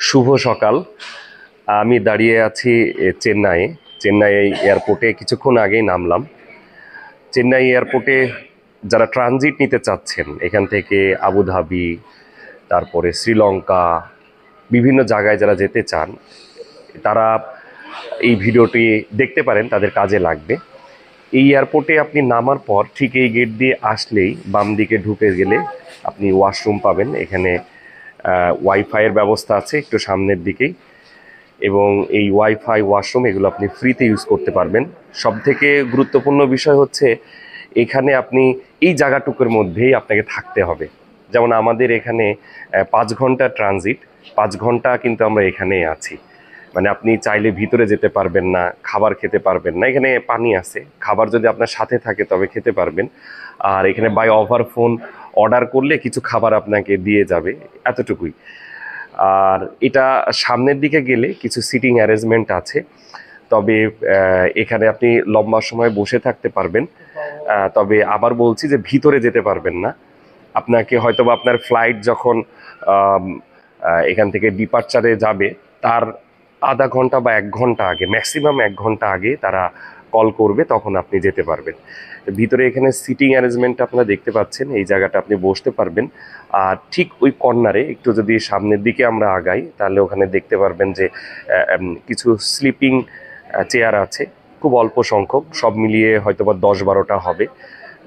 শুভ সকাল। আমি দাঁড়িয়ে আছি চেন্নাইয়ে। চেন্নাই এয়ারপোর্টে কিছুক্ষণ আগেই নামলাম। চেন্নাই এয়ারপোর্টে যারা ট্রানজিট নিতে চাচ্ছেন এখান থেকে আবুধাবি, তারপরে শ্রীলঙ্কা, বিভিন্ন জায়গায় যারা যেতে চান তারা এই ভিডিওটি দেখতে পারেন, তাদের কাজে লাগবে। এই এয়ারপোর্টে আপনি নামার পর ঠিক এই গেট দিয়ে আসলেই বাম দিকে ঢুকে গেলে আপনি ওয়াশরুম পাবেন। এখানে ওয়াইফাইয়ের ব্যবস্থা আছে একটু সামনের দিকেই, এবং এই ওয়াইফাই ওয়াশরুম এগুলো আপনি ফ্রিতে ইউজ করতে পারবেন। সবথেকে গুরুত্বপূর্ণ বিষয় হচ্ছে এখানে আপনি এই জায়গাটুকুর মধ্যেই আপনাকে থাকতে হবে। যেমন আমাদের এখানে 5 ঘন্টা ট্রানজিট, 5 ঘন্টা কিন্তু আমরা এখানেই আছি। মানে আপনি চাইলে ভিতরে যেতে পারবেন না, খাবার খেতে পারবেন না। এখানে পানি আছে, খাবার যদি আপনার সাথে থাকে তবে খেতে পারবেন। আর এখানে বাই ওভার ফোন অর্ডার করলে কিছু খাবার আপনাকে দিয়ে যাবে, এতটুকুই। আর এটা সামনের দিকে গেলে কিছু সিটিং অ্যারেঞ্জমেন্ট আছে, তবে এখানে আপনি লম্বা সময় বসে থাকতে পারবেন। তবে আবার বলছি যে ভিতরে যেতে পারবেন না। আপনাকে হয়তোবা আপনার ফ্লাইট যখন আম, এখান থেকে ডিপার্চারে যাবে তার আধা ঘন্টা বা 1 ঘন্টা আগে, ম্যাক্সিমাম 1 ঘন্টা আগে তারা কল করবে, তখন আপনি যেতে পারবেন। ভিতরে এখানে সিটিং অ্যারেঞ্জমেন্ট আপনারা দেখতে পাচ্ছেন, এই জায়গাটা আপনি বসতে পারবেন। আর ঠিক ওই কর্নারে একটু যদি সামনের দিকে আমরা আগাই তাহলে ওখানে দেখতে পারবেন যে কিছু স্লিপিং চেয়ার আছে, খুব অল্প সংখ্যক, সব মিলিয়ে হয়তোবা 10-12টা হবে।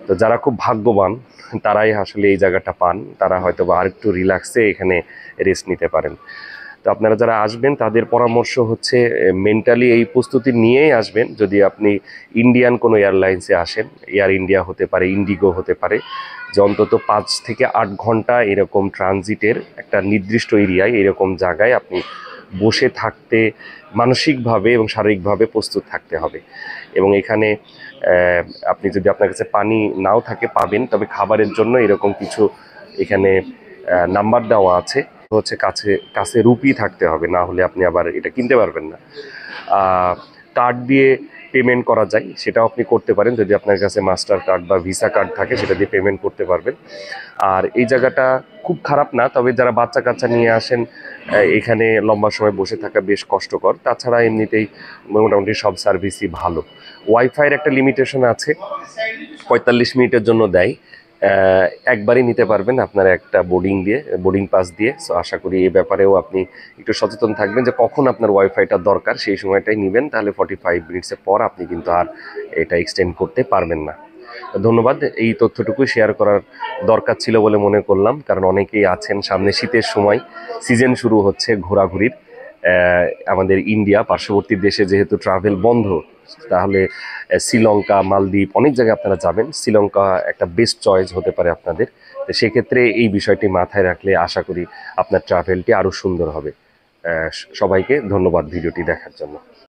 তো যারা খুব ভাগ্যবান তারাই আসলে এই জায়গাটা পান, তারা হয়তোবা আর একটু রিল্যাক্সে এখানে রেস্ট নিতে পারেন। তো আপনারা যারা আসবেন তাদের পরামর্শ হচ্ছে মেন্টালি এই প্রস্তুতি নিয়েই আসবেন। যদি আপনি ইন্ডিয়ান কোনো এয়ারলাইন্সে আসেন, এয়ার ইন্ডিয়া হতে পারে, ইন্ডিগো হতে পারে, যে অন্তত 5 থেকে 8 ঘন্টা এরকম ট্রানজিটের একটা নির্দিষ্ট এরিয়ায় এরকম জায়গায় আপনি বসে থাকতে মানসিকভাবে এবং শারীরিকভাবে প্রস্তুত থাকতে হবে। এবং এখানে আপনি যদি আপনার কাছে পানি নাও থাকে পাবেন, তবে খাবারের জন্য এরকম কিছু এখানে নাম্বার দেওয়া আছে, হচ্ছে কাছে কাছে রুপি থাকতে হবে, না হলে আপনি আবার এটা কিনতে পারবেন না। কার্ড দিয়ে পেমেন্ট করা যায়, সেটাও আপনি করতে পারেন। যদি আপনার কাছে মাস্টার কার্ড বা ভিসা কার্ড থাকে সেটা দিয়ে পেমেন্ট করতে পারবেন। আর এই জায়গাটা খুব খারাপ না, তবে যারা বাচ্চা কাচ্চা নিয়ে আসেন এখানে লম্বা সময় বসে থাকা বেশ কষ্টকর। তাছাড়া এমনিতেই মোটামুটি সব সার্ভিসই ভালো। ওয়াইফাইয়ের একটা লিমিটেশন আছে, 45 মিনিটের জন্য দেয়। একবারই নিতে পারবেন আপনার একটা বোর্ডিং পাস দিয়ে। সো আশা করি এই ব্যাপারেও আপনি একটু সচেতন থাকবেন যে কখন আপনার ওয়াইফাইটা দরকার সেই সময়টাই নেবেন, তাহলে 45 মিনিটসের পর আপনি কিন্তু আর এটা এক্সটেন্ড করতে পারবেন না। ধন্যবাদ। এই তথ্যটুকু শেয়ার করার দরকার ছিল বলে মনে করলাম, কারণ অনেকেই আছেন, সামনে শীতের সময়, সিজন শুরু হচ্ছে ঘোরাঘুরির। আমাদের ইন্ডিয়া পার্শ্ববর্তী দেশে যেহেতু ট্রাভেল বন্ধ, তাহলে শ্রীলঙ্কা, মালদ্বীপ অনেক জায়গায় আপনারা যাবেন। শ্রীলঙ্কা একটা বেস্ট চয়েস হতে পারে আপনাদের। তো সেক্ষেত্রে এই বিষয়টি মাথায় রাখলে আশা করি আপনার ট্রাভেলটি আরও সুন্দর হবে। সবাইকে ধন্যবাদ ভিডিওটি দেখার জন্য।